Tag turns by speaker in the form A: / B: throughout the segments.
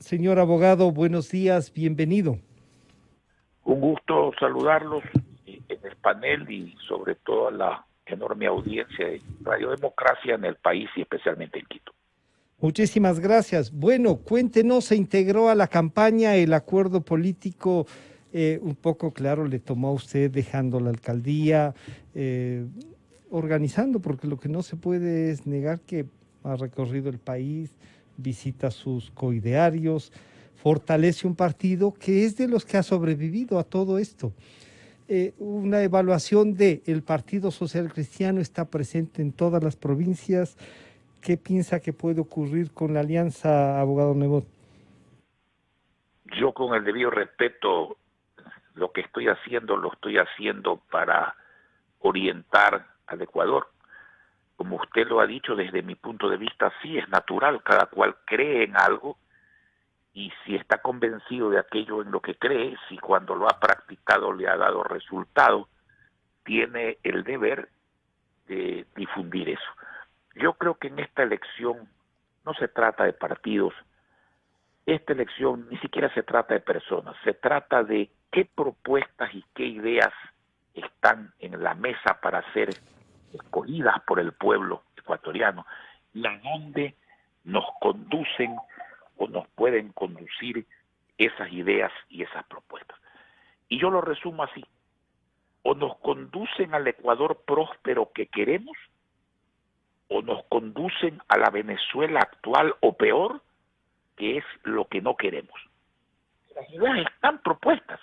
A: Señor abogado, buenos días, bienvenido.
B: Un gusto saludarlos en el panel y sobre todo a la enorme audiencia de Radio Democracia en el país y especialmente en Quito.
A: Muchísimas gracias. Bueno, cuéntenos, se integró a la campaña el acuerdo político, un poco claro le tomó a usted dejando la alcaldía, eh, organizando, porque lo que no se puede es negar que ha recorrido el país, visita sus coidearios, fortalece un partido que es de los que ha sobrevivido a todo esto. Una evaluación de el Partido Social Cristiano está presente en todas las provincias. ¿Qué piensa que puede ocurrir con la alianza, abogado Nebot?
B: Yo con el debido respeto, lo que estoy haciendo, lo estoy haciendo para orientar al Ecuador. Como usted lo ha dicho, desde mi punto de vista, sí es natural, cada cual cree en algo y si está convencido de aquello en lo que cree, si cuando lo ha practicado le ha dado resultado, tiene el deber de difundir eso. Yo creo que en esta elección no se trata de partidos, esta elección ni siquiera se trata de personas, se trata de qué propuestas y qué ideas están en la mesa para ser escogidas por el pueblo ecuatoriano y a dónde nos conducen o nos pueden conducir esas ideas y esas propuestas. Y yo lo resumo así, o nos conducen al Ecuador próspero que queremos, o nos conducen a la Venezuela actual o peor, que es lo que no queremos. Las ideas están propuestas.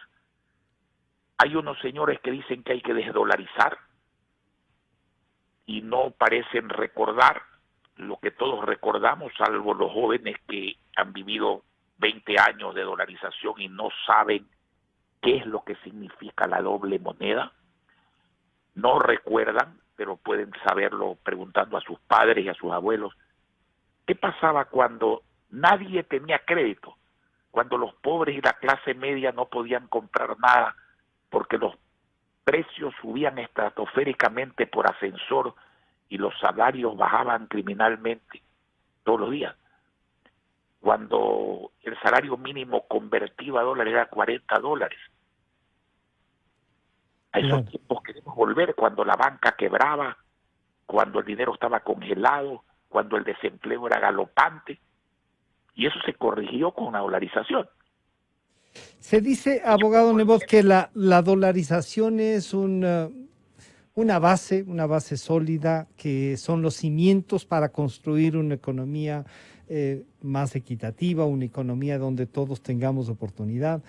B: Hay unos señores que dicen que hay que desdolarizar y no parecen recordar lo que todos recordamos, salvo los jóvenes que han vivido 20 años de dolarización y no saben qué es lo que significa la doble moneda. No recuerdan, pero pueden saberlo preguntando a sus padres y a sus abuelos. ¿Qué pasaba cuando nadie tenía crédito? Cuando los pobres y la clase media no podían comprar nada porque los precios subían estratosféricamente por ascensor y los salarios bajaban criminalmente todos los días. Cuando el salario mínimo convertido a dólares era $40. A esos
A: Claro.
B: tiempos queremos volver, cuando la banca quebraba, cuando el dinero estaba congelado, cuando el desempleo era galopante, y eso se corrigió con la dolarización.
A: Se dice, abogado Nebot, que la dolarización es una base sólida, que son los cimientos para construir una economía más equitativa, una economía donde todos tengamos oportunidad.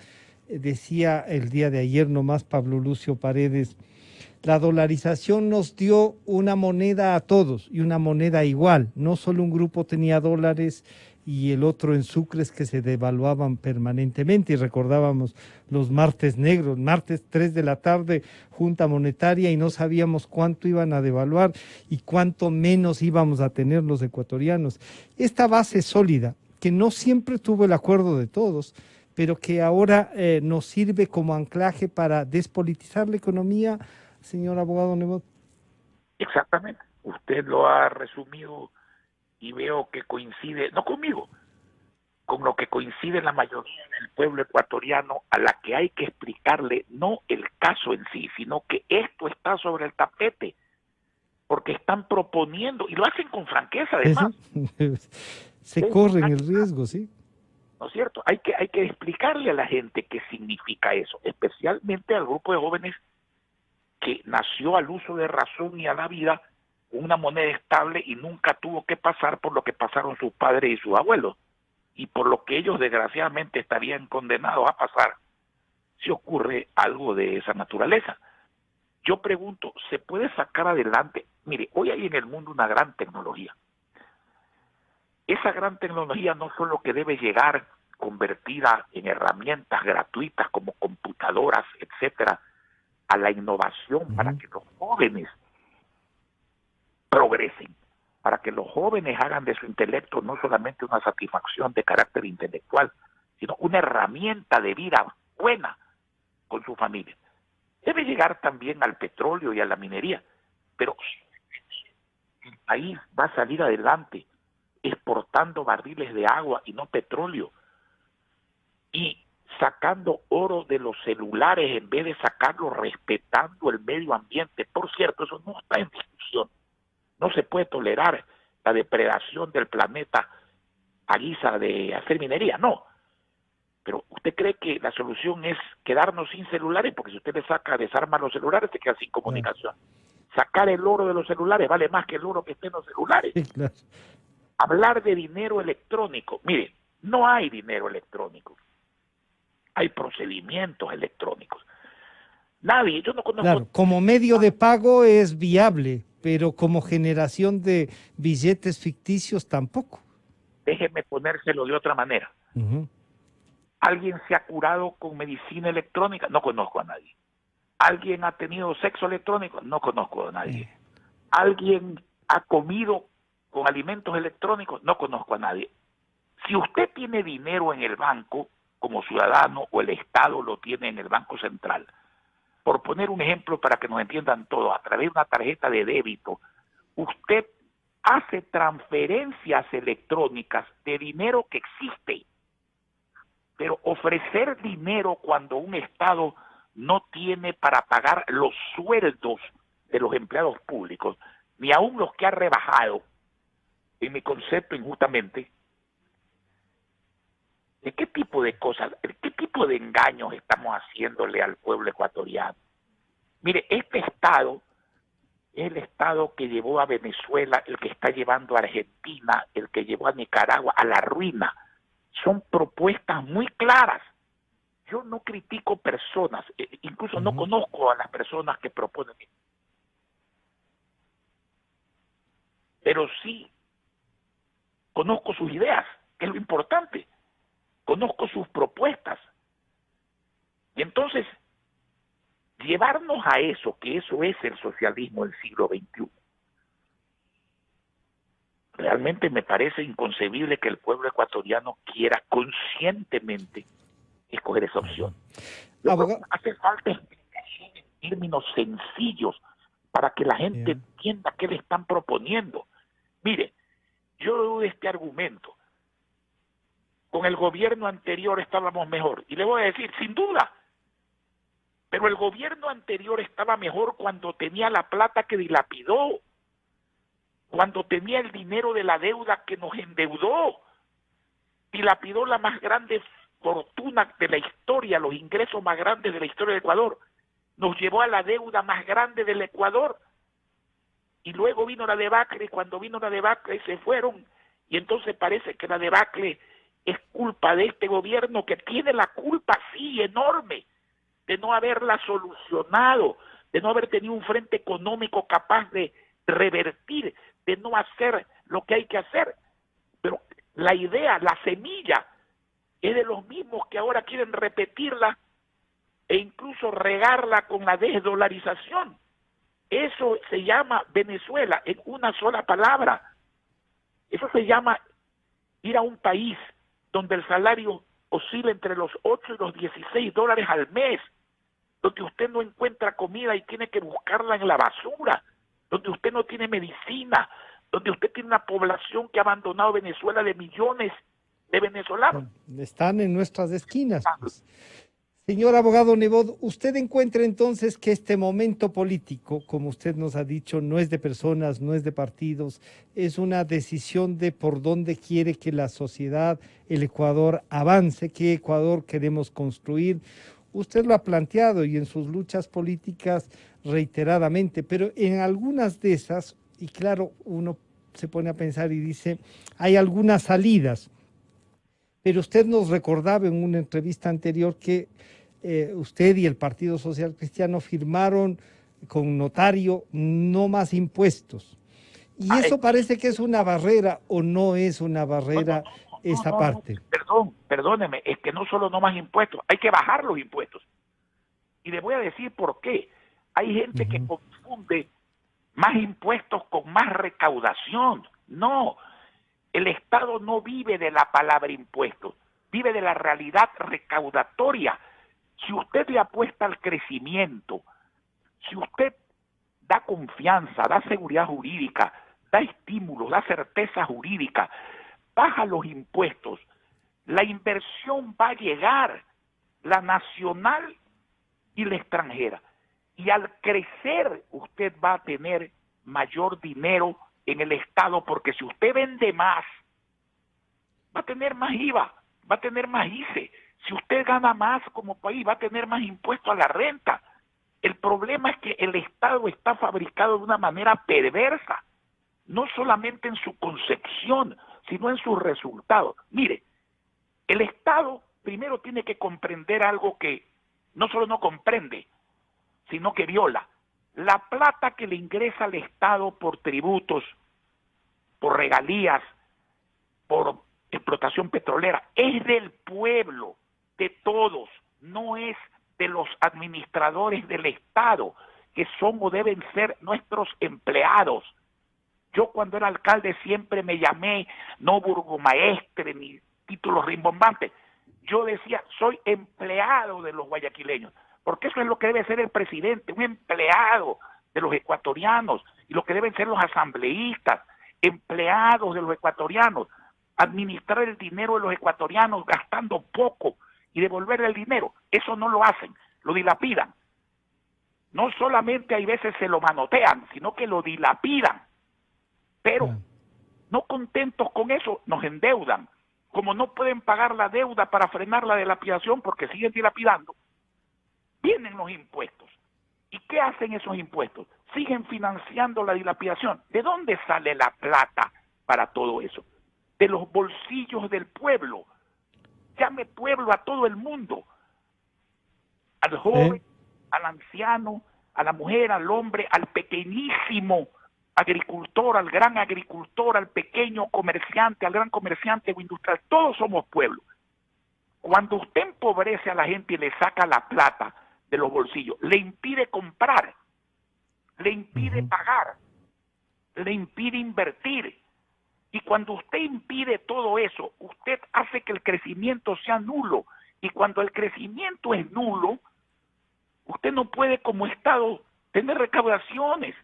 A: Decía el día de ayer nomás Pablo Lucio Paredes, la dolarización nos dio una moneda a todos y una moneda igual. No solo un grupo tenía dólares y el otro en sucres que se devaluaban permanentemente. Y recordábamos los martes negros, martes 3 de la tarde, junta monetaria, y no sabíamos cuánto iban a devaluar y cuánto menos íbamos a tener los ecuatorianos. Esta base sólida, que no siempre tuvo el acuerdo de todos, pero que ahora nos sirve como anclaje para despolitizar la economía, señor abogado Nebot.
B: Exactamente. Usted lo ha resumido y veo que coincide, no conmigo, con lo que coincide la mayoría del pueblo ecuatoriano, a la que hay que explicarle no el caso en sí, sino que esto está sobre el tapete, porque están proponiendo, y lo hacen con franqueza además,
A: Sí, se
B: desde un
A: corren el
B: año más,
A: riesgo, sí.
B: ¿no es cierto? Hay que explicarle a la gente qué significa eso, especialmente al grupo de jóvenes que nació al uso de razón y a la vida con una moneda estable y nunca tuvo que pasar por lo que pasaron sus padres y sus abuelos, y por lo que ellos desgraciadamente estarían condenados a pasar si ocurre algo de esa naturaleza. Yo pregunto, ¿se puede sacar adelante? Mire, hoy hay en el mundo una gran tecnología. Esa gran tecnología no solo que debe llegar convertida en herramientas gratuitas como computadoras, etcétera, a la innovación para
A: Ujú.
B: que los jóvenes progresen, para que los jóvenes hagan de su intelecto no solamente una satisfacción de carácter intelectual, sino una herramienta de vida buena con su familia. Debe llegar también al petróleo y a la minería, pero el país va a salir adelante exportando barriles de agua y no petróleo, y sacando oro de los celulares en vez de sacarlo respetando el medio ambiente. Por cierto, eso no está en discusión. No se puede tolerar la depredación del planeta a guisa de hacer minería, no. Pero ¿usted cree que la solución es quedarnos sin celulares? Porque si usted desarma los celulares, se queda sin comunicación. Sacar el oro de los celulares vale más que el oro que esté en los celulares.
A: Sí, claro.
B: Hablar de dinero electrónico. Mire, no hay dinero electrónico. Hay procedimientos electrónicos. Nadie, yo no conozco...
A: Claro, como medio de pago es viable, pero como generación de billetes ficticios tampoco.
B: Déjeme ponérselo de otra manera. ¿Alguien se ha curado con medicina electrónica? No conozco a nadie. ¿Alguien ha tenido sexo electrónico? No conozco a nadie. ¿Alguien ha comido con alimentos electrónicos? No conozco a nadie. Si usted tiene dinero en el banco, como ciudadano, o el Estado lo tiene en el Banco Central, por poner un ejemplo para que nos entiendan todos, a través de una tarjeta de débito, usted hace transferencias electrónicas de dinero que existe. Pero ofrecer dinero cuando un Estado no tiene para pagar los sueldos de los empleados públicos, ni aún los que ha rebajado, en mi concepto injustamente, ¿de qué tipo de cosas, de qué tipo de engaños estamos haciéndole al pueblo ecuatoriano? Mire, este Estado es el Estado que llevó a Venezuela, el que está llevando a Argentina, el que llevó a Nicaragua a la ruina. Son propuestas muy claras. Yo no critico personas, incluso no conozco a las personas que proponen, pero sí conozco sus ideas, que es lo importante. Conozco sus propuestas. Y entonces, llevarnos a eso, que eso es el socialismo del siglo XXI, realmente me parece inconcebible que el pueblo ecuatoriano quiera conscientemente escoger esa opción. Hace falta explicación en términos sencillos para que la gente entienda qué le están proponiendo. Mire, yo doy este argumento. Con el gobierno anterior estábamos mejor. Y le voy a decir, sin duda, pero el gobierno anterior estaba mejor cuando tenía la plata que dilapidó, cuando tenía el dinero de la deuda que nos endeudó, dilapidó la más grande fortuna de la historia, los ingresos más grandes de la historia de Ecuador, nos llevó a la deuda más grande del Ecuador, y luego vino la debacle, y cuando vino la debacle se fueron, y entonces parece que la debacle es culpa de este gobierno, que tiene la culpa, sí, enorme, de no haberla solucionado, de no haber tenido un frente económico capaz de revertir, de no hacer lo que hay que hacer. Pero la idea, la semilla, es de los mismos que ahora quieren repetirla e incluso regarla con la desdolarización. Eso se llama Venezuela en una sola palabra. Eso se llama ir a un país donde el salario oscila entre los 8 y los 16 dólares al mes, donde usted no encuentra comida y tiene que buscarla en la basura, donde usted no tiene medicina, donde usted tiene una población que ha abandonado Venezuela de millones de venezolanos.
A: Están en nuestras esquinas, pues. Señor abogado Nebot, ¿usted encuentra entonces que este momento político, como usted nos ha dicho, no es de personas, no es de partidos, es una decisión de por dónde quiere que la sociedad, el Ecuador avance, qué Ecuador queremos construir? Usted lo ha planteado y en sus luchas políticas reiteradamente, pero en algunas de esas, y claro, uno se pone a pensar y dice, hay algunas salidas, pero usted nos recordaba en una entrevista anterior que usted y el Partido Social Cristiano firmaron con notario no más impuestos. Y eso parece que es una barrera o no es una barrera esa parte.
B: Perdóneme, es que no solo no más impuestos, hay que bajar los impuestos. Y le voy a decir por qué. Hay gente que confunde más impuestos con más recaudación. No, el Estado no vive de la palabra impuestos, vive de la realidad recaudatoria. Si usted le apuesta al crecimiento, si usted da confianza, da seguridad jurídica, da estímulos, da certeza jurídica, baja los impuestos, La inversión va a llegar, la nacional y la extranjera. Y al crecer, usted va a tener mayor dinero en el Estado, porque si usted vende más, va a tener más IVA, va a tener más ICE. Si usted gana más como país, va a tener más impuesto a la renta. El problema es que el Estado está fabricado de una manera perversa, no solamente en su concepción, sino en sus resultados. Mire, el Estado primero tiene que comprender algo que no solo no comprende, sino que viola. La plata que le ingresa al Estado por tributos, por regalías, por explotación petrolera, es del pueblo, de todos, no es de los administradores del Estado, que son o deben ser nuestros empleados. Yo cuando era alcalde siempre me llamé, no burgomaestre ni títulos rimbombantes, yo decía, soy empleado de los guayaquileños, porque eso es lo que debe ser el presidente, un empleado de los ecuatorianos, y lo que deben ser los asambleístas, empleados de los ecuatorianos, administrar el dinero de los ecuatorianos gastando poco y devolver el dinero. Eso no lo hacen, lo dilapidan. No solamente hay veces se lo manotean, sino que lo dilapidan. Pero no contentos con eso, nos endeudan. Como no pueden pagar la deuda para frenar la dilapidación porque siguen dilapidando, vienen los impuestos. ¿Y qué hacen esos impuestos? Siguen financiando la dilapidación. ¿De dónde sale la plata para todo eso? De los bolsillos del pueblo. Llame pueblo a todo el mundo. Al joven, al anciano, a la mujer, al hombre, al pequeñísimo agricultor, al gran agricultor, al pequeño comerciante, al gran comerciante o industrial. Todos somos pueblo. Cuando usted empobrece a la gente y le saca la plata de los bolsillos, le impide comprar, le impide pagar, le impide invertir. Y cuando usted impide todo eso, usted hace que el crecimiento sea nulo. Y cuando el crecimiento es nulo, usted no puede como Estado tener recaudaciones.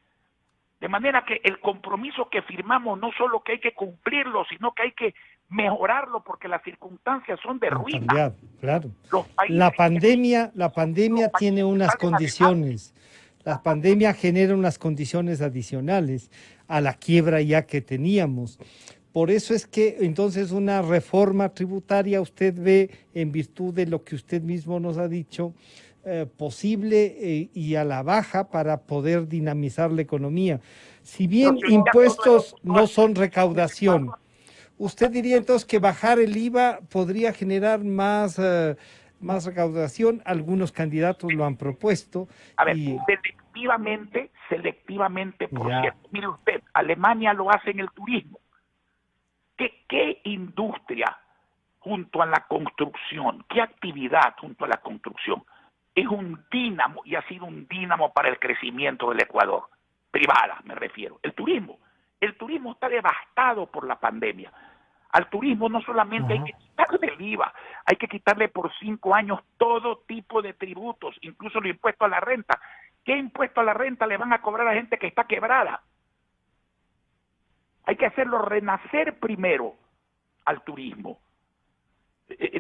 B: De manera que el compromiso que firmamos no solo que hay que cumplirlo, sino que hay que mejorarlo porque las circunstancias son de ruina.
A: Cambiado, claro.
B: Los países
A: La pandemia tiene unas condiciones. La pandemia genera unas condiciones adicionales a la quiebra ya que teníamos. Por eso es que entonces una reforma tributaria usted ve, en virtud de lo que usted mismo nos ha dicho, posible y a la baja para poder dinamizar la economía. Si bien impuestos no son recaudación, ¿usted diría entonces que bajar el IVA podría generar más recaudación? Algunos candidatos lo han propuesto.
B: A ver, selectivamente, por cierto. Mire usted, Alemania lo hace en el turismo. ¿Qué industria junto a la construcción, qué actividad junto a la construcción es un dínamo y ha sido un dínamo para el crecimiento del Ecuador? Privada, me refiero. El turismo. El turismo está devastado por la pandemia. Al turismo no solamente hay que quitarle el IVA, hay que quitarle por 5 años todo tipo de tributos, incluso el impuesto a la renta. ¿Qué impuesto a la renta le van a cobrar a gente que está quebrada? Hay que hacerlo renacer primero al turismo.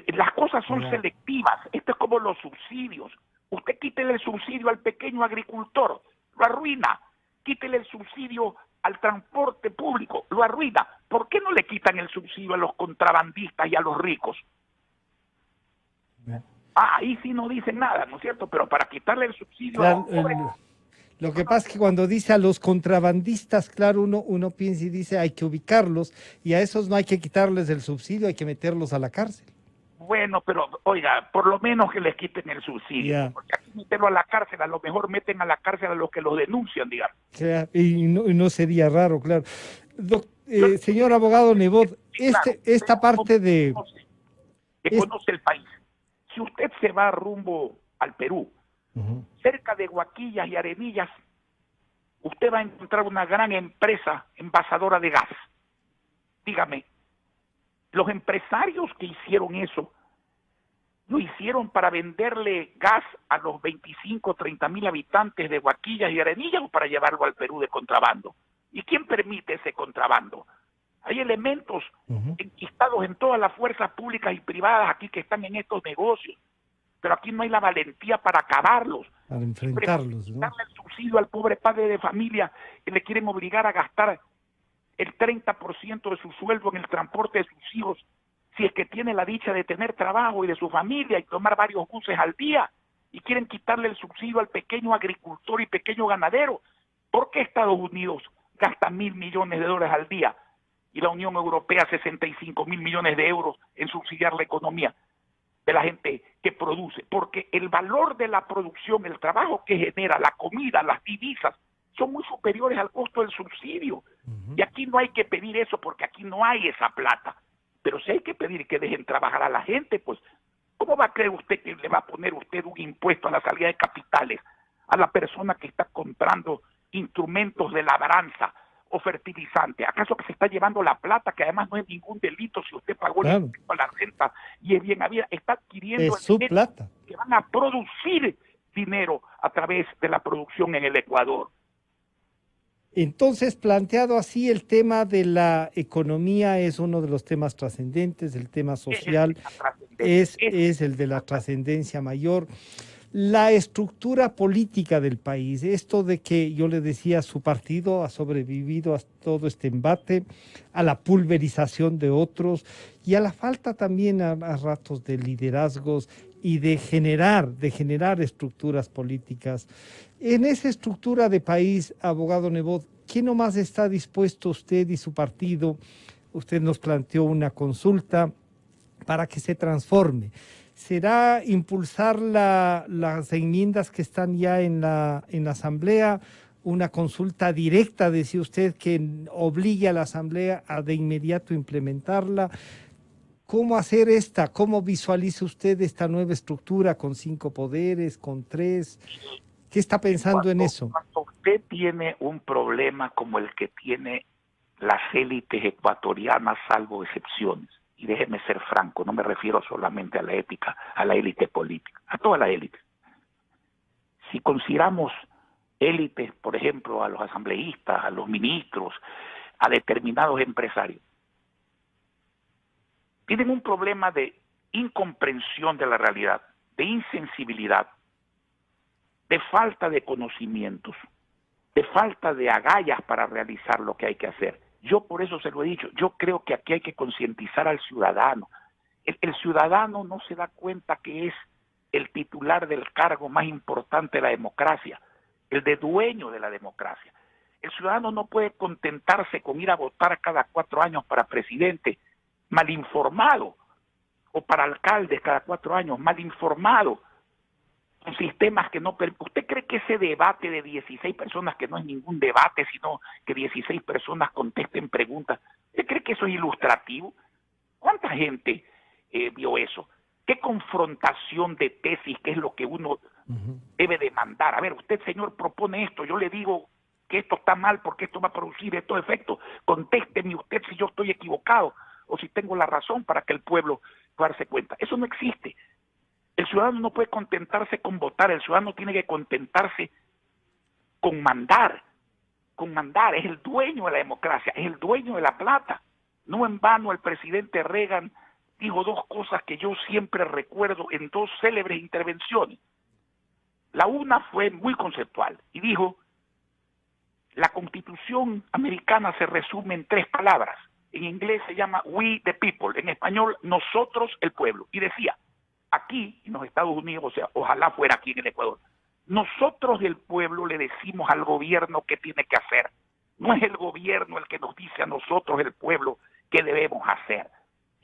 B: Las cosas son selectivas. Esto es como los subsidios. Usted quítele el subsidio al pequeño agricultor, lo arruina. Quítele el subsidio al transporte público, lo arruina. ¿Por qué no le quitan el subsidio a los contrabandistas y a los ricos? Ahí sí no dicen nada, ¿no es cierto? Pero para quitarle el subsidio a los pobres...
A: Lo que pasa es que cuando dice a los contrabandistas, claro, uno piensa y dice hay que ubicarlos, y a esos no hay que quitarles el subsidio, hay que meterlos a la cárcel.
B: Bueno, pero oiga, por lo menos que les quiten el subsidio, porque aquí meterlo a la cárcel, a lo mejor meten a la cárcel a los que los denuncian, digamos.
A: Y no sería raro, claro. Señor abogado Nebot, esta parte de...
B: Que conoce el país. Si usted se va rumbo al Perú, cerca de Huaquillas y Arenillas, usted va a encontrar una gran empresa envasadora de gas. Dígame, los empresarios que hicieron eso, lo hicieron para venderle gas a los 25 o 30 mil habitantes de Huaquillas y Arenillas o para llevarlo al Perú de contrabando. ¿Y quién permite ese contrabando? Hay elementos enquistados en todas las fuerzas públicas y privadas aquí que están en estos negocios, pero aquí no hay la valentía para acabarlos.
A: Para enfrentarlos, ¿no?
B: Darle el subsidio al pobre padre de familia que le quieren obligar a gastar el 30% de su sueldo en el transporte de sus hijos, si es que tiene la dicha de tener trabajo y de su familia y tomar varios buses al día, y quieren quitarle el subsidio al pequeño agricultor y pequeño ganadero. ¿Por qué Estados Unidos gasta $1.000 millones al día y la Unión Europea 65.000 millones de euros en subsidiar la economía de la gente que produce? Porque el valor de la producción, el trabajo que genera, la comida, las divisas, son muy superiores al costo del subsidio. Y aquí no hay que pedir eso porque aquí no hay esa plata. Pero si hay que pedir que dejen trabajar a la gente, pues, ¿cómo va a creer usted que le va a poner usted un impuesto a la salida de capitales a la persona que está comprando instrumentos de labranza o fertilizante? ¿Acaso que se está llevando la plata, que además no es ningún delito si usted pagó el impuesto a la renta y es bien habida? Está adquiriendo
A: es su plata,
B: que van a producir dinero a través de la producción en el Ecuador.
A: Entonces, planteado así, el tema de la economía es uno de los temas trascendentes, el tema social es el de la trascendencia mayor. La estructura política del país, esto de que yo le decía, su partido ha sobrevivido a todo este embate, a la pulverización de otros y a la falta también a ratos de liderazgos y de generar estructuras políticas. En esa estructura de país, abogado Nebot, ¿quién nomás está dispuesto usted y su partido? Usted nos planteó una consulta para que se transforme. ¿Será impulsar las enmiendas que están ya en la Asamblea? Una consulta directa, decía usted, que obligue a la Asamblea a de inmediato implementarla. ¿Cómo hacer cómo visualiza usted esta nueva estructura con 5 poderes, con 3? ¿Qué está pensando en eso?
B: Cuando usted tiene un problema como el que tiene las élites ecuatorianas, salvo excepciones, y déjeme ser franco, no me refiero solamente a la ética, a la élite política, a todas las élites. Si consideramos élites, por ejemplo, a los asambleístas, a los ministros, a determinados empresarios, tienen un problema de incomprensión de la realidad, de insensibilidad, de falta de conocimientos, de falta de agallas para realizar lo que hay que hacer. Yo por eso se lo he dicho, yo creo que aquí hay que concientizar al ciudadano. El ciudadano no se da cuenta que es el titular del cargo más importante de la democracia, el de dueño de la democracia. El ciudadano no puede contentarse con ir a votar cada 4 años para presidente mal informado, o para alcalde cada 4 años mal informado, con sistemas que no... ¿Usted cree que ese debate de 16 personas, que no es ningún debate, sino que 16 personas contesten preguntas, ¿usted cree que eso es ilustrativo? ¿Cuánta gente vio eso? ¿Qué confrontación de tesis, que es lo que uno debe demandar? A ver, usted, señor, propone esto, yo le digo que esto está mal porque esto va a producir estos efectos. Contésteme usted si yo estoy equivocado o si tengo la razón, para que el pueblo pueda darse cuenta. Eso no existe. El ciudadano no puede contentarse con votar, el ciudadano tiene que contentarse con mandar. Con mandar, es el dueño de la democracia, es el dueño de la plata. No en vano el presidente Reagan dijo 2 cosas que yo siempre recuerdo en 2 célebres intervenciones. La una fue muy conceptual y dijo: la Constitución americana se resume en 3 palabras. En inglés se llama we the people, en español nosotros el pueblo. Y decía, aquí en los Estados Unidos, o sea, ojalá fuera aquí en el Ecuador, nosotros el pueblo le decimos al gobierno qué tiene que hacer. No es el gobierno el que nos dice a nosotros, el pueblo, qué debemos hacer.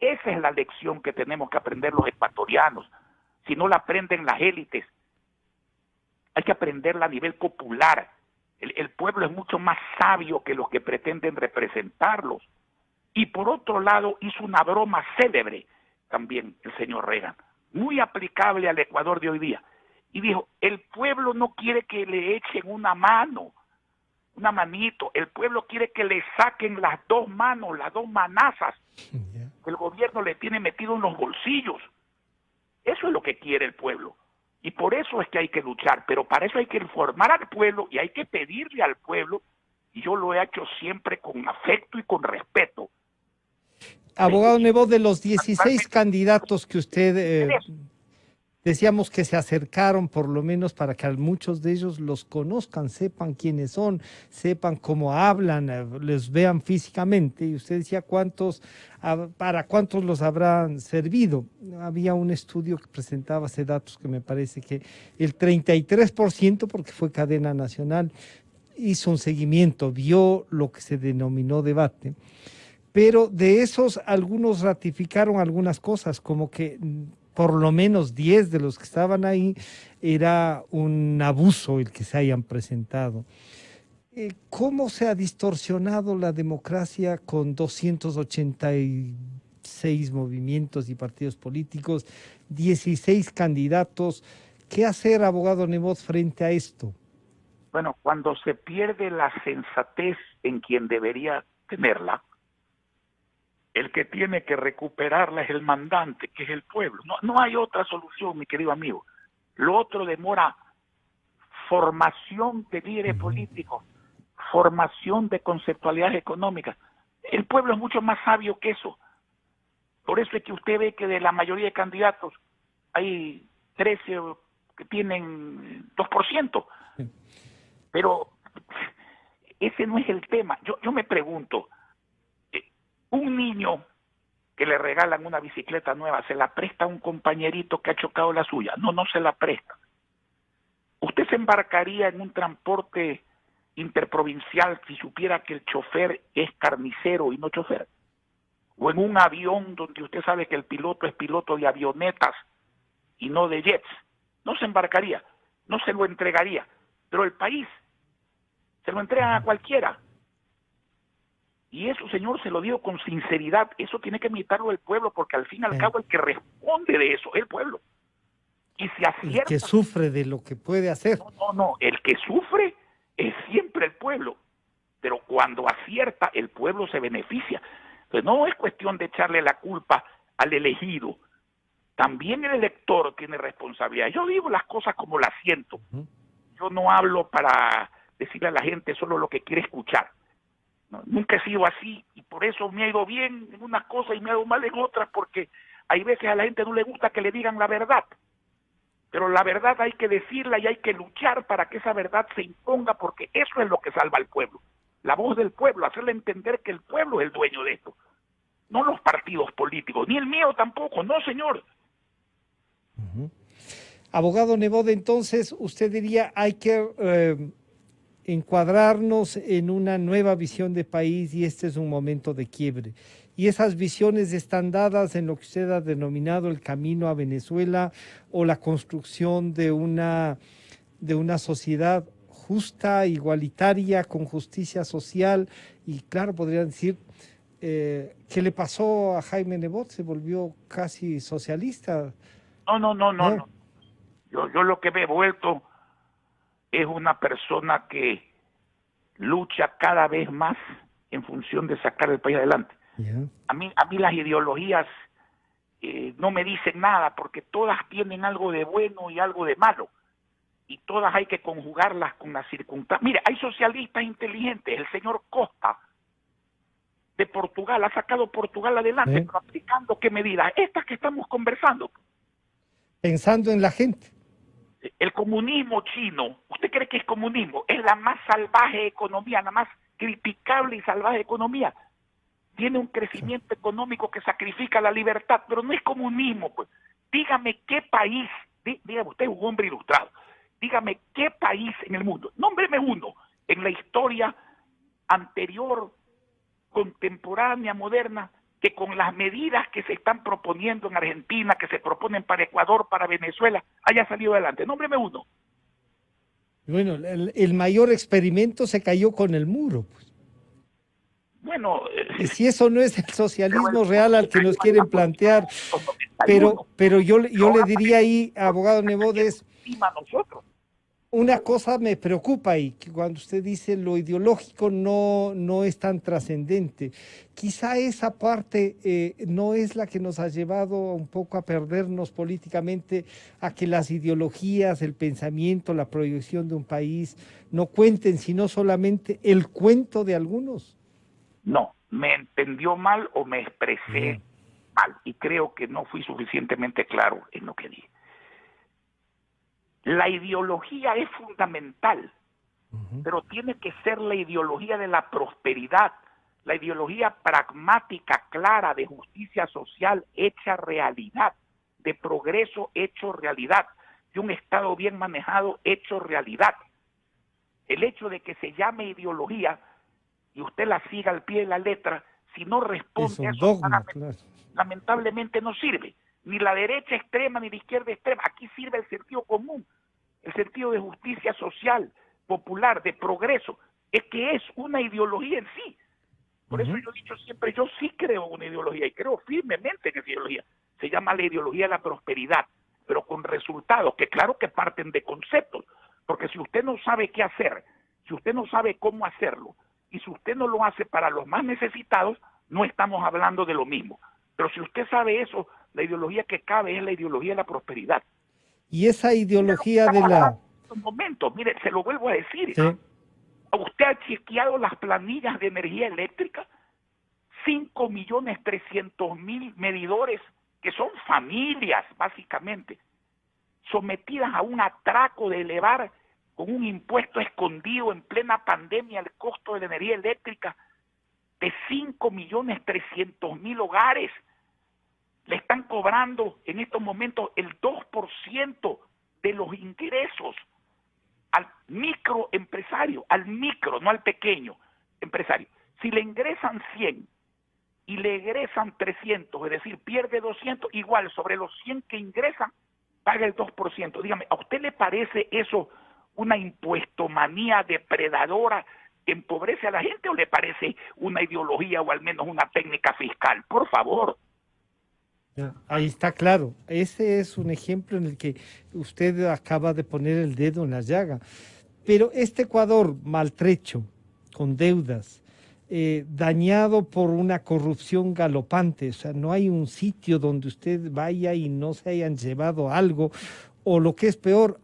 B: Esa es la lección que tenemos que aprender los ecuatorianos. Si no la aprenden las élites, hay que aprenderla a nivel popular. El pueblo es mucho más sabio que los que pretenden representarlos. Y por otro lado, hizo una broma célebre también el señor Reagan, muy aplicable al Ecuador de hoy día. Y dijo, el pueblo no quiere que le echen una mano, una manito, el pueblo quiere que le saquen las 2 manos, las 2 manazas que el gobierno le tiene metido en los bolsillos. Eso es lo que quiere el pueblo. Y por eso es que hay que luchar, pero para eso hay que informar al pueblo y hay que pedirle al pueblo, y yo lo he hecho siempre con afecto y con respeto,
A: Abogado Nebot, de los 16
B: Actualmente,
A: candidatos que usted
B: eso.
A: decíamos que se acercaron por lo menos para que a muchos de ellos los conozcan, sepan quiénes son, sepan cómo hablan, les vean físicamente. Y usted decía para cuántos los habrán servido. Había un estudio que presentaba ese datos que me parece que el 33%, porque fue cadena nacional, hizo un seguimiento, vio lo que se denominó debate. Pero de esos, algunos ratificaron algunas cosas, como que por lo menos 10 de los que estaban ahí era un abuso el que se hayan presentado. ¿Cómo se ha distorsionado la democracia con 286 movimientos y partidos políticos, 16 candidatos? ¿Qué hacer, abogado Nebot, frente a esto?
B: Bueno, cuando se pierde la sensatez en quien debería tenerla, el que tiene que recuperarla es el mandante, que es el pueblo. No hay otra solución, mi querido amigo. Lo otro demora formación de líderes políticos, formación de conceptualidades económicas. El pueblo es mucho más sabio que eso. Por eso es que usted ve que de la mayoría de candidatos hay 13 que tienen 2%. Pero ese no es el tema. Yo me pregunto, un niño que le regalan una bicicleta nueva, ¿se la presta a un compañerito que ha chocado la suya? No se la presta. ¿Usted se embarcaría en un transporte interprovincial si supiera que el chofer es carnicero y no chofer? ¿O en un avión donde usted sabe que el piloto es piloto de avionetas y no de jets? No se embarcaría, no se lo entregaría. Pero el país se lo entrega a cualquiera. Y eso, señor, se lo digo con sinceridad, eso tiene que imitarlo el pueblo, porque al fin y al cabo el que responde de eso es el pueblo. Y si acierta...
A: El que sufre de lo que puede hacer.
B: No, el que sufre es siempre el pueblo, pero cuando acierta el pueblo se beneficia. Entonces no es cuestión de echarle la culpa al elegido, también el elector tiene responsabilidad. Yo digo las cosas como las siento, yo no hablo para decirle a la gente solo lo que quiere escuchar. No, nunca he sido así y por eso me ha ido bien en unas cosas y me ha ido mal en otras, porque hay veces a la gente no le gusta que le digan la verdad, pero la verdad hay que decirla y hay que luchar para que esa verdad se imponga, porque eso es lo que salva al pueblo, la voz del pueblo, hacerle entender que el pueblo es el dueño de esto, no los partidos políticos, ni el mío tampoco, no señor.
A: Abogado Nebot, entonces usted diría hay que encuadrarnos en una nueva visión de país y este es un momento de quiebre. Y esas visiones están dadas en lo que usted ha denominado el camino a Venezuela o la construcción de una sociedad justa, igualitaria, con justicia social. Y claro, podrían decir, ¿qué le pasó a Jaime Nebot? Se volvió casi socialista.
B: No. Yo lo que me he vuelto es una persona que lucha cada vez más en función de sacar el país adelante. A mí las ideologías no me dicen nada, porque todas tienen algo de bueno y algo de malo, y todas hay que conjugarlas con las circunstancias. Mire, hay socialistas inteligentes, el señor Costa de Portugal ha sacado Portugal adelante, pero aplicando qué medidas, estas que estamos conversando.
A: Pensando en la gente.
B: El comunismo chino, ¿usted cree que es comunismo? Es la más salvaje economía, la más criticable y salvaje economía. Tiene un crecimiento económico que sacrifica la libertad, pero no es comunismo, pues. Dígame qué país, dígame, usted es un hombre ilustrado, dígame qué país en el mundo, nómbreme uno, en la historia anterior, contemporánea, moderna, que con las medidas que se están proponiendo en Argentina, que se proponen para Ecuador, para Venezuela, haya salido adelante. Nómbreme uno.
A: Bueno, el mayor experimento se cayó con el muro, pues.
B: Bueno,
A: y si eso no es el socialismo real al que nos quieren plantear, pero yo le diría ahí, abogado Nebot, una cosa me preocupa ahí, que cuando usted dice lo ideológico no es tan trascendente, quizá esa parte no es la que nos ha llevado un poco a perdernos políticamente, a que las ideologías, el pensamiento, la proyección de un país no cuenten, sino solamente el cuento de algunos.
B: No, me entendió mal o me expresé mal, y creo que no fui suficientemente claro en lo que dije. La ideología es fundamental, pero tiene que ser la ideología de la prosperidad, la ideología pragmática, clara, de justicia social hecha realidad, de progreso hecho realidad, de un Estado bien manejado hecho realidad. El hecho de que se llame ideología y usted la siga al pie de la letra, si no responde a esos parámetros, lamentablemente no sirve. Ni la derecha extrema ni la izquierda extrema. Aquí sirve el sentido común, el sentido de justicia social, popular, de progreso. Es que es una ideología en sí. Por eso yo he dicho siempre, yo sí creo en una ideología y creo firmemente en esa ideología. Se llama la ideología de la prosperidad, pero con resultados que claro que parten de conceptos. Porque si usted no sabe qué hacer, si usted no sabe cómo hacerlo, y si usted no lo hace para los más necesitados, no estamos hablando de lo mismo. Pero si usted sabe eso, la ideología que cabe es la ideología de la prosperidad.
A: Y esa ideología de la...
B: Un momento, mire, se lo vuelvo a decir.
A: Sí.
B: ¿Usted ha chequeado las planillas de energía eléctrica? 5.300.000 medidores, que son familias, básicamente, sometidas a un atraco de elevar con un impuesto escondido en plena pandemia el costo de la energía eléctrica de 5.300.000 hogares. Le están cobrando en estos momentos el 2% de los ingresos al microempresario, al micro, no al pequeño empresario. Si le ingresan 100 y le egresan 300, es decir, pierde 200, igual sobre los 100 que ingresan, paga el 2%. Dígame, ¿a usted le parece eso una impuestomanía depredadora que empobrece a la gente o le parece una ideología o al menos una técnica fiscal? Por favor.
A: Ahí está claro. Ese es un ejemplo en el que usted acaba de poner el dedo en la llaga. Pero este Ecuador maltrecho, con deudas, dañado por una corrupción galopante, o sea, no hay un sitio donde usted vaya y no se hayan llevado algo, o lo que es peor,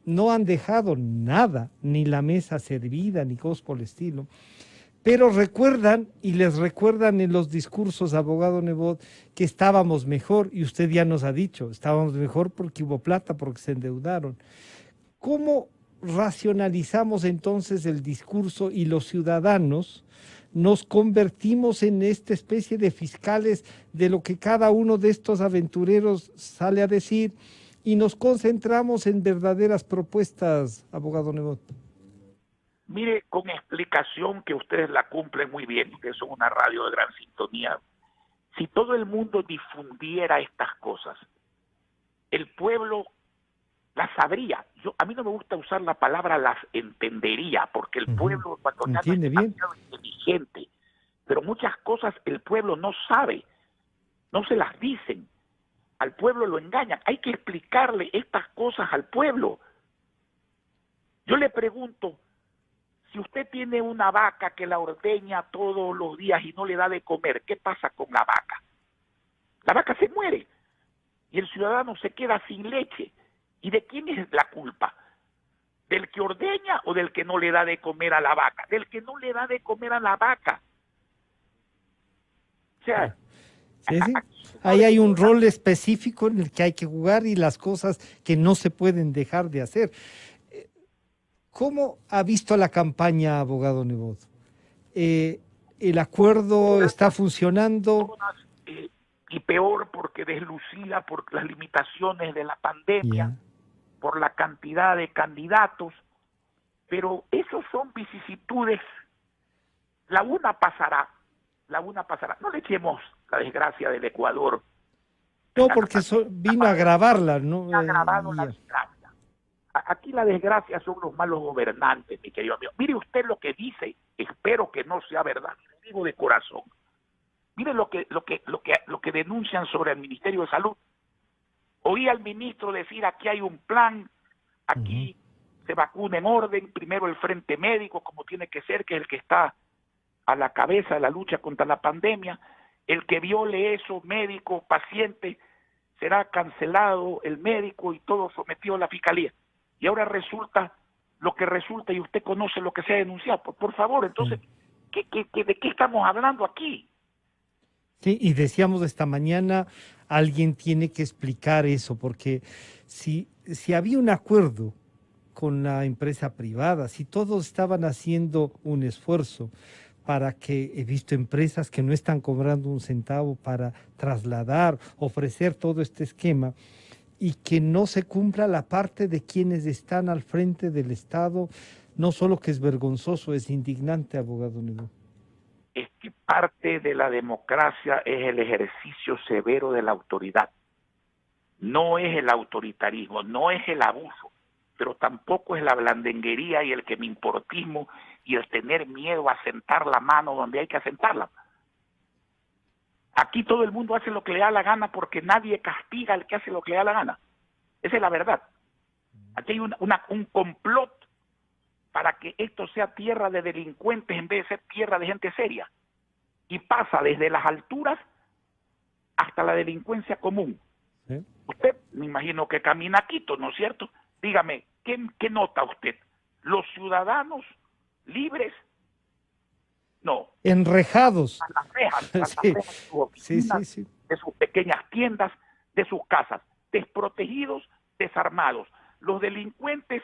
A: no han dejado nada, ni la mesa servida, ni cosas por el estilo. Pero recuerdan, y les recuerdan en los discursos, abogado Nebot, que estábamos mejor, y usted ya nos ha dicho, estábamos mejor porque hubo plata, porque se endeudaron. ¿Cómo racionalizamos entonces el discurso y los ciudadanos nos convertimos en esta especie de fiscales de lo que cada uno de estos aventureros sale a decir y nos concentramos en verdaderas propuestas, abogado Nebot?
B: Mire, con explicación que ustedes la cumplen muy bien, ustedes son una radio de gran sintonía. Si todo el mundo difundiera estas cosas, el pueblo las sabría. A mí no me gusta usar la palabra las entendería, porque el pueblo ecuatoriano es demasiado inteligente, pero muchas cosas el pueblo no sabe, no se las dicen, al pueblo lo engañan. Hay que explicarle estas cosas al pueblo. Yo le pregunto, si usted tiene una vaca que la ordeña todos los días y no le da de comer, ¿qué pasa con la vaca? La vaca se muere y el ciudadano se queda sin leche. ¿Y de quién es la culpa? ¿Del que ordeña o del que no le da de comer a la vaca? Del que no le da de comer a la vaca. O sea,
A: sí. Ahí hay un rol específico en el que hay que jugar y las cosas que no se pueden dejar de hacer. ¿Cómo ha visto la campaña, abogado Nebot? ¿El acuerdo está funcionando?
B: Y peor porque deslucida por las limitaciones de la pandemia, por la cantidad de candidatos, pero esos son vicisitudes. La una pasará. No le echemos la desgracia del Ecuador.
A: No, porque vino a agravarla, ¿no?
B: Ha agravado la desgracia. Aquí la desgracia son los malos gobernantes, mi querido amigo. Mire usted lo que dice, espero que no sea verdad, lo digo de corazón. Mire lo que denuncian sobre el Ministerio de Salud. Oí al ministro decir, aquí hay un plan, aquí se vacuna en orden, primero el frente médico, como tiene que ser, que es el que está a la cabeza de la lucha contra la pandemia. El que viole eso, médico, paciente, será cancelado el médico y todo sometido a la fiscalía. Y ahora resulta lo que resulta y usted conoce lo que se ha denunciado. Por favor, entonces, ¿De qué estamos hablando aquí?
A: Sí, y decíamos esta mañana, alguien tiene que explicar eso, porque si había un acuerdo con la empresa privada, si todos estaban haciendo un esfuerzo para que, he visto empresas que no están cobrando un centavo para trasladar, ofrecer todo este esquema, y que no se cumpla la parte de quienes están al frente del Estado, no solo que es vergonzoso, es indignante, abogado Nebo.
B: Es que parte de la democracia es el ejercicio severo de la autoridad. No es el autoritarismo, no es el abuso, pero tampoco es la blandenguería y el que me importismo y el tener miedo a sentar la mano donde hay que asentarla. Aquí todo el mundo hace lo que le da la gana porque nadie castiga al que hace lo que le da la gana. Esa es la verdad. Aquí hay un complot para que esto sea tierra de delincuentes en vez de ser tierra de gente seria. Y pasa desde las alturas hasta la delincuencia común. ¿Sí? Usted, me imagino que camina a Quito, ¿no es cierto? Dígame, ¿qué nota usted? ¿Los ciudadanos libres? No.
A: Enrejados.
B: A las rejas de sus oficinas, de sus pequeñas tiendas, de sus casas, desprotegidos, desarmados. Los delincuentes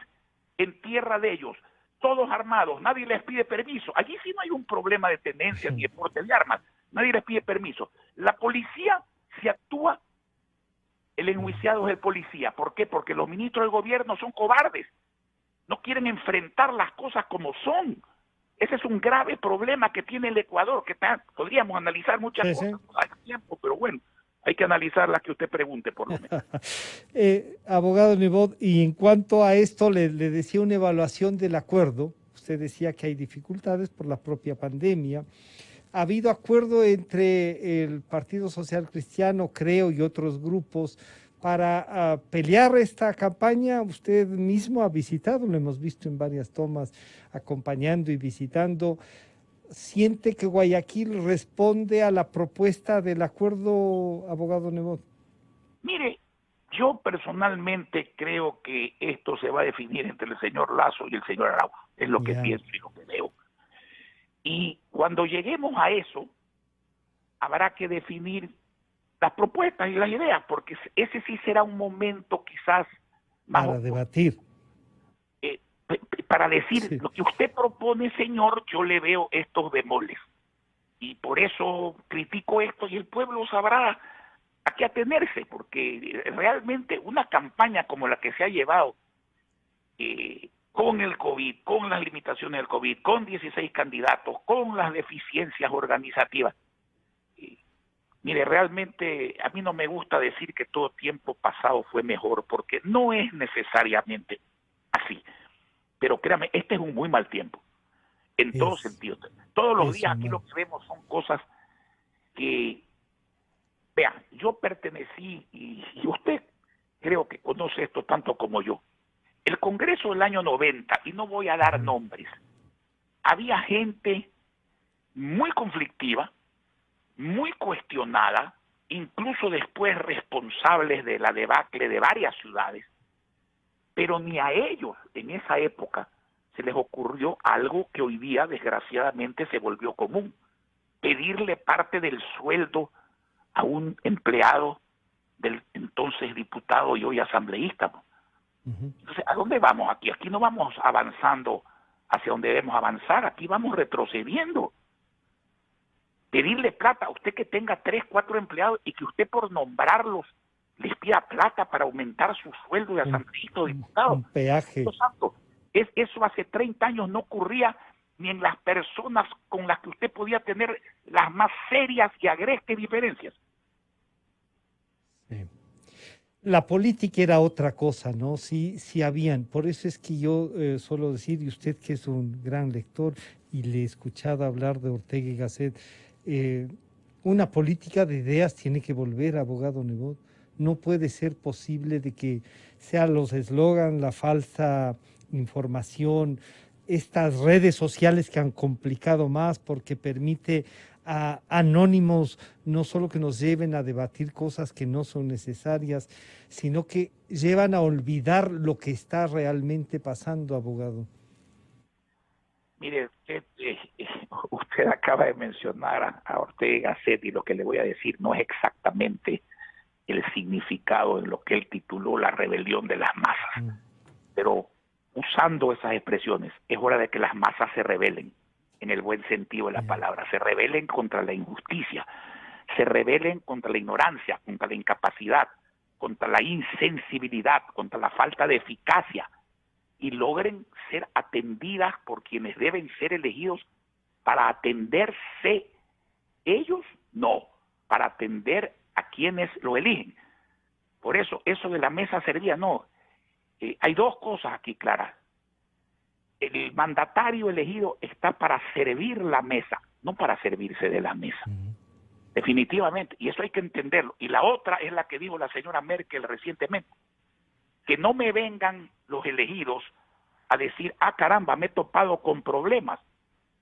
B: en tierra de ellos, todos armados, nadie les pide permiso. Allí sí no hay un problema de tenencia ni de porte de armas, nadie les pide permiso. La policía, si actúa, el enjuiciado es el policía. ¿Por qué? Porque los ministros del gobierno son cobardes, no quieren enfrentar las cosas como son. Ese es un grave problema que tiene el Ecuador, que podríamos analizar muchas cosas, no hay tiempo, pero bueno, hay que analizar las que usted pregunte por lo menos.
A: Abogado Nebot, y en cuanto a esto, le decía una evaluación del acuerdo. Usted decía que hay dificultades por la propia pandemia. ¿Ha habido acuerdo entre el Partido Social Cristiano, creo, y otros grupos para pelear esta campaña? Usted mismo ha visitado, lo hemos visto en varias tomas, acompañando y visitando. ¿Siente que Guayaquil responde a la propuesta del acuerdo, abogado Nebot?
B: Mire, yo personalmente creo que esto se va a definir entre el señor Lasso y el señor Araujo. Es lo que pienso y lo que veo. Y cuando lleguemos a eso, habrá que definir las propuestas y las ideas, porque ese sí será un momento quizás
A: más para debatir.
B: Para decir, lo que usted propone, señor, yo le veo estos bemoles. Y por eso critico esto y el pueblo sabrá a qué atenerse, porque realmente una campaña como la que se ha llevado con el COVID, con las limitaciones del COVID, con 16 candidatos, con las deficiencias organizativas, mire, realmente a mí no me gusta decir que todo tiempo pasado fue mejor, porque no es necesariamente así. Pero créame, este es un muy mal tiempo, en todos sentidos. Todos los días aquí lo que vemos son cosas que, vean, yo pertenecí, y usted creo que conoce esto tanto como yo, el Congreso del año 90, y no voy a dar nombres, había gente muy conflictiva, muy cuestionada, incluso después responsables de la debacle de varias ciudades, pero ni a ellos en esa época se les ocurrió algo que hoy día desgraciadamente se volvió común: pedirle parte del sueldo a un empleado del entonces diputado y hoy asambleísta. Entonces, ¿a dónde vamos aquí? Aquí no vamos avanzando hacia donde debemos avanzar, aquí vamos retrocediendo. Pedirle plata a usted que tenga 3, 4 empleados y que usted por nombrarlos les pida plata para aumentar su sueldo de asambleísta o diputado.
A: Un peaje.
B: Eso hace 30 años no ocurría ni en las personas con las que usted podía tener las más serias y agrestes diferencias.
A: Sí. La política era otra cosa, ¿no? Sí, sí habían. Por eso es que yo suelo decir, y usted que es un gran lector y le he escuchado hablar de Ortega y Gasset, una política de ideas tiene que volver, abogado Nebot. No puede ser posible de que sean los eslogans, la falsa información, estas redes sociales que han complicado más porque permite a anónimos no solo que nos lleven a debatir cosas que no son necesarias, sino que llevan a olvidar lo que está realmente pasando, abogado.
B: Mire, usted acaba de mencionar a Ortega y Gasset, y lo que le voy a decir no es exactamente el significado en lo que él tituló la rebelión de las masas. Pero usando esas expresiones, es hora de que las masas se rebelen, en el buen sentido de la palabra, se rebelen contra la injusticia, se rebelen contra la ignorancia, contra la incapacidad, contra la insensibilidad, contra la falta de eficacia, y logren ser atendidas por quienes deben ser elegidos para atenderse ellos, no, para atender a quienes lo eligen. Por eso de la mesa servida, no. Hay dos cosas aquí claras. El mandatario elegido está para servir la mesa, no para servirse de la mesa. Definitivamente, y eso hay que entenderlo. Y la otra es la que dijo la señora Merkel recientemente, que no me vengan los elegidos a decir, caramba, me he topado con problemas,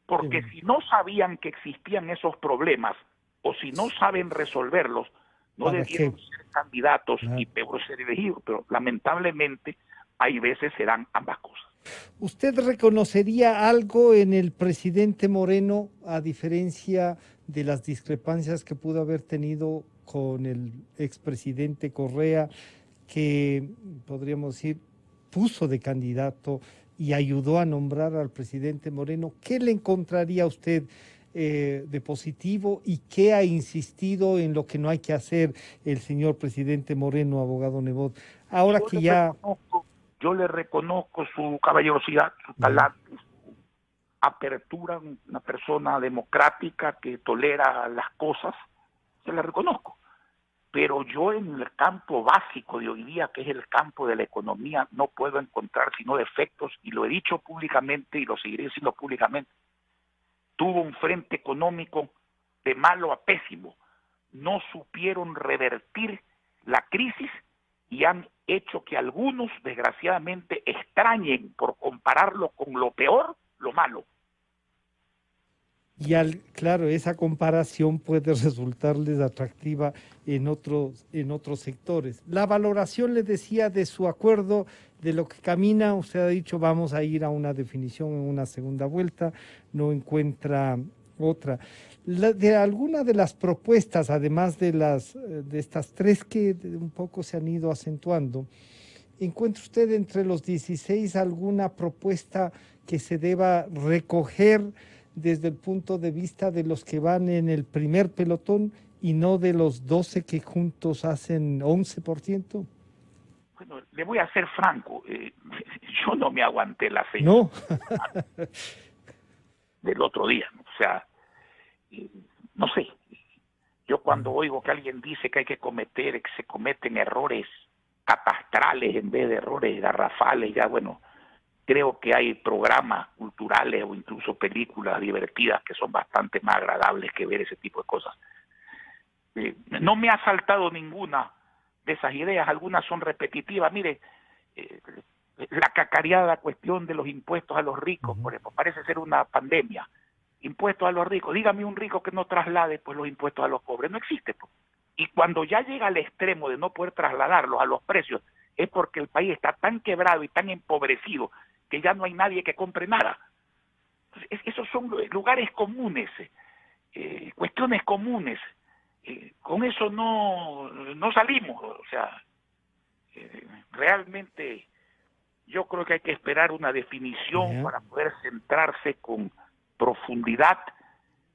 B: porque si no sabían que existían esos problemas, o si no saben resolverlos, no debieron ser candidatos y peor ser elegidos, pero lamentablemente hay veces se dan ambas cosas.
A: ¿Usted reconocería algo en el presidente Moreno, a diferencia de las discrepancias que pudo haber tenido con el expresidente Correa, que podríamos decir puso de candidato y ayudó a nombrar al presidente Moreno? ¿Qué le encontraría a usted de positivo y qué ha insistido en lo que no hay que hacer el señor presidente Moreno, abogado Nebot? Ahora que ya...
B: Yo le reconozco su caballerosidad, su talante, su apertura, una persona democrática que tolera las cosas, se la reconozco. Pero yo en el campo básico de hoy día, que es el campo de la economía, no puedo encontrar sino defectos, y lo he dicho públicamente y lo seguiré diciendo públicamente. Tuvo un frente económico de malo a pésimo. No supieron revertir la crisis y han hecho que algunos, desgraciadamente, extrañen por compararlo con lo peor, lo malo.
A: Y claro, esa comparación puede resultarles atractiva en otros sectores. La valoración, le decía, de su acuerdo, de lo que camina, usted ha dicho vamos a ir a una definición en una segunda vuelta, no encuentra otra. De alguna de las propuestas, además de estas tres que un poco se han ido acentuando, ¿encuentra usted entre los 16 alguna propuesta que se deba recoger desde el punto de vista de los que van en el primer pelotón y no de los 12 que juntos hacen 11%?
B: Bueno, le voy a ser franco, yo no me aguanté la cena
A: ¿No?
B: del otro día, o sea, no sé, yo cuando oigo que alguien dice que hay que se cometen errores catastrales en vez de errores garrafales, ya bueno, creo que hay programas culturales o incluso películas divertidas que son bastante más agradables que ver ese tipo de cosas. No me ha saltado ninguna de esas ideas, algunas son repetitivas. Mire, la cacareada cuestión de los impuestos a los ricos, por ejemplo, parece ser una pandemia. Impuestos a los ricos, dígame un rico que no traslade pues los impuestos a los pobres, no existe. Pues. Y cuando ya llega al extremo de no poder trasladarlos a los precios, es porque el país está tan quebrado y tan empobrecido que ya no hay nadie que compre nada. Entonces, esos son lugares comunes, cuestiones comunes. Con eso no salimos. O sea, realmente yo creo que hay que esperar una definición para poder centrarse con profundidad,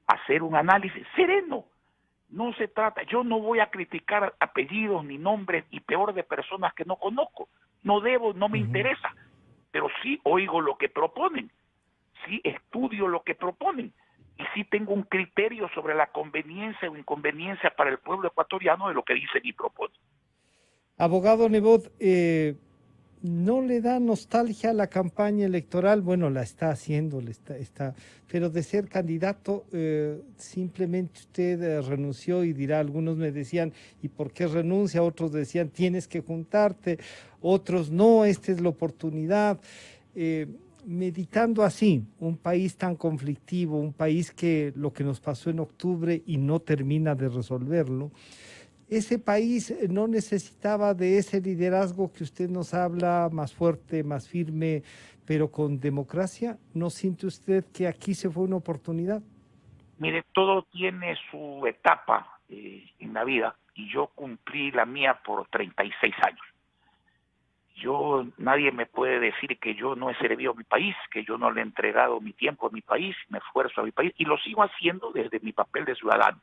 B: hacer un análisis sereno. No se trata, yo no voy a criticar apellidos ni nombres y peor de personas que no conozco. No debo, no me interesa, pero sí oigo lo que proponen, sí estudio lo que proponen y sí tengo un criterio sobre la conveniencia o inconveniencia para el pueblo ecuatoriano de lo que dicen y proponen.
A: Abogado Nebot, ¿no le da nostalgia la campaña electoral? Bueno, la está haciendo, pero de ser candidato, simplemente usted renunció y dirá, algunos me decían, ¿y por qué renuncia? Otros decían, tienes que juntarte, otros no, esta es la oportunidad. Meditando así, un país tan conflictivo, un país que lo que nos pasó en octubre y no termina de resolverlo, ese país no necesitaba de ese liderazgo que usted nos habla, más fuerte, más firme, pero con democracia. ¿No siente usted que aquí se fue una oportunidad?
B: Mire, todo tiene su etapa en la vida y yo cumplí la mía por 36 años. Nadie me puede decir que yo no he servido a mi país, que yo no le he entregado mi tiempo a mi país, mi esfuerzo a mi país, y lo sigo haciendo desde mi papel de ciudadano,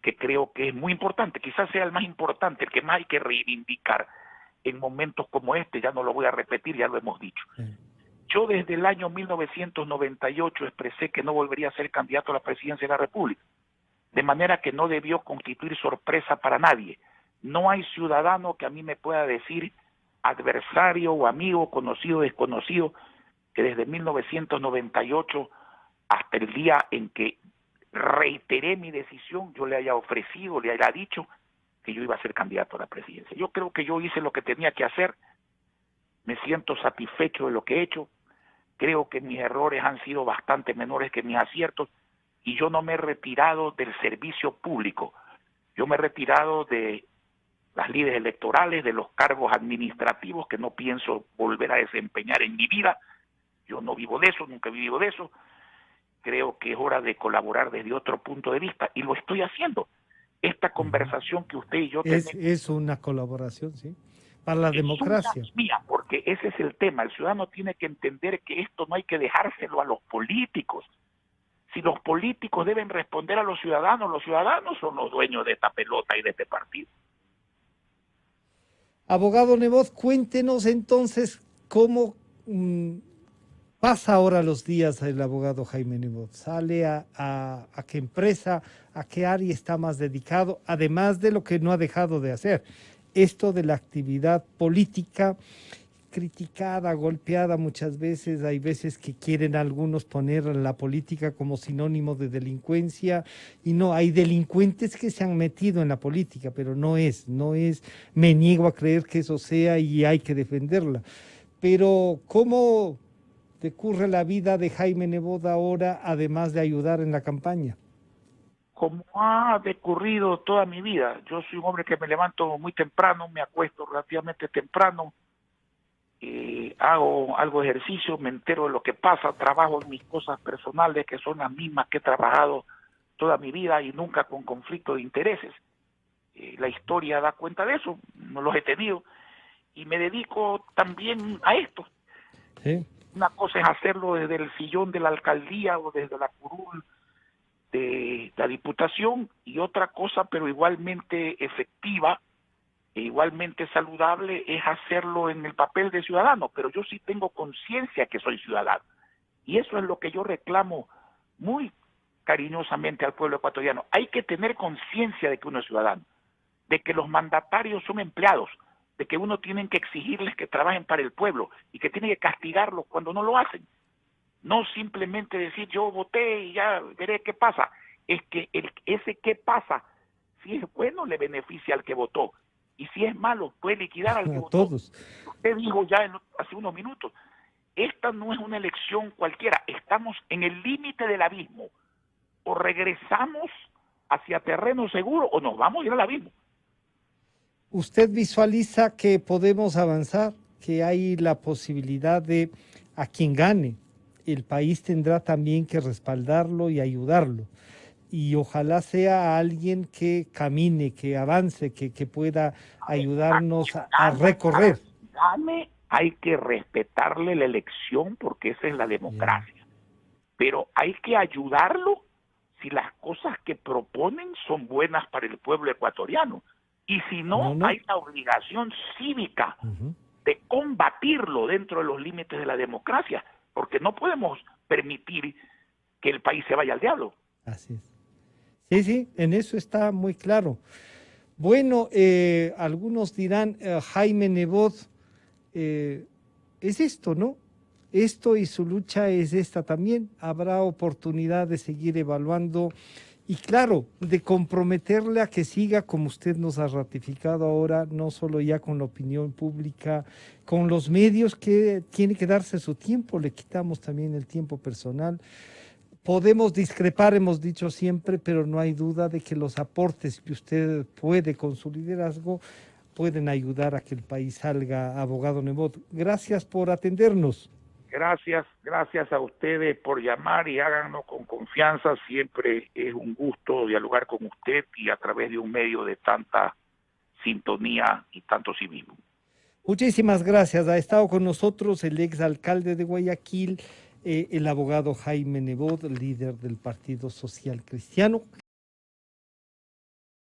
B: que creo que es muy importante, quizás sea el más importante, el que más hay que reivindicar en momentos como este. Ya no lo voy a repetir, ya lo hemos dicho. Yo desde el año 1998 expresé que no volvería a ser candidato a la presidencia de la República, de manera que no debió constituir sorpresa para nadie. No hay ciudadano que a mí me pueda decir, adversario o amigo, conocido o desconocido, que desde 1998 hasta el día en que reiteré mi decisión, yo le haya ofrecido, le haya dicho que yo iba a ser candidato a la presidencia. Yo creo que yo hice lo que tenía que hacer, me siento satisfecho de lo que he hecho, creo que mis errores han sido bastante menores que mis aciertos y yo no me he retirado del servicio público, yo me he retirado de las lides electorales, de los cargos administrativos que no pienso volver a desempeñar en mi vida. Yo no vivo de eso, nunca he vivido de eso. Creo que es hora de colaborar desde otro punto de vista y lo estoy haciendo. Esta conversación que usted y yo tenemos
A: es una colaboración, ¿sí? Para la democracia.
B: Es mía, porque ese es el tema. El ciudadano tiene que entender que esto no hay que dejárselo a los políticos. Si los políticos deben responder a los ciudadanos son los dueños de esta pelota y de este partido.
A: Abogado Nebot, cuéntenos entonces cómo pasa ahora los días el abogado Jaime Nebot. ¿Sale a qué empresa, a qué área está más dedicado? Además de lo que no ha dejado de hacer. Esto de la actividad política criticada, golpeada muchas veces. Hay veces que quieren algunos poner la política como sinónimo de delincuencia y no, hay delincuentes que se han metido en la política, pero no es, me niego a creer que eso sea y hay que defenderla. Pero ¿cómo decurre la vida de Jaime Nebot ahora, además de ayudar en la campaña?
B: Como ha decurrido toda mi vida, yo soy un hombre que me levanto muy temprano, me acuesto relativamente temprano, hago algo de ejercicio, me entero de lo que pasa, trabajo en mis cosas personales que son las mismas que he trabajado toda mi vida y nunca con conflicto de intereses. La historia da cuenta de eso, no los he tenido y me dedico también a esto.
A: ¿Sí?
B: Una cosa es hacerlo desde el sillón de la alcaldía o desde la curul de la diputación y otra cosa, pero igualmente efectiva e igualmente saludable, es hacerlo en el papel de ciudadano, pero yo sí tengo conciencia que soy ciudadano y eso es lo que yo reclamo muy cariñosamente al pueblo ecuatoriano. Hay que tener conciencia de que uno es ciudadano, de que los mandatarios son empleados, de que uno tiene que exigirles que trabajen para el pueblo y que tiene que castigarlos cuando no lo hacen. No simplemente decir yo voté y ya veré qué pasa. Es que ese qué pasa, si es bueno le beneficia al que votó y si es malo puede liquidar al que
A: A
B: votó.
A: todos.
B: Usted dijo ya hace unos minutos, esta no es una elección cualquiera, estamos en el límite del abismo. O regresamos hacia terreno seguro o nos vamos a ir al abismo.
A: ¿Usted visualiza que podemos avanzar, que hay la posibilidad de a quien gane? El país tendrá también que respaldarlo y ayudarlo. Y ojalá sea alguien que camine, que avance, que pueda ayudarnos a recorrer.
B: Gane, hay que respetarle la elección porque esa es la democracia. Bien. Pero hay que ayudarlo si las cosas que proponen son buenas para el pueblo ecuatoriano. Y si no, hay la obligación cívica de combatirlo dentro de los límites de la democracia, porque no podemos permitir que el país se vaya al diablo.
A: Así es. Sí, sí, en eso está muy claro. Bueno, algunos dirán, Jaime Nebot, es esto, ¿no? Esto y su lucha es esta también. Habrá oportunidad de seguir evaluando y claro, de comprometerle a que siga como usted nos ha ratificado ahora, no solo ya con la opinión pública, con los medios que tiene que darse su tiempo, le quitamos también el tiempo personal, podemos discrepar, hemos dicho siempre, pero no hay duda de que los aportes que usted puede con su liderazgo pueden ayudar a que el país salga, abogado Nebot. Gracias por atendernos.
B: Gracias a ustedes por llamar y háganlo con confianza. Siempre es un gusto dialogar con usted y a través de un medio de tanta sintonía y tanto civismo.
A: Muchísimas gracias. Ha estado con nosotros el exalcalde de Guayaquil, el abogado Jaime Nebot, líder del Partido Social Cristiano.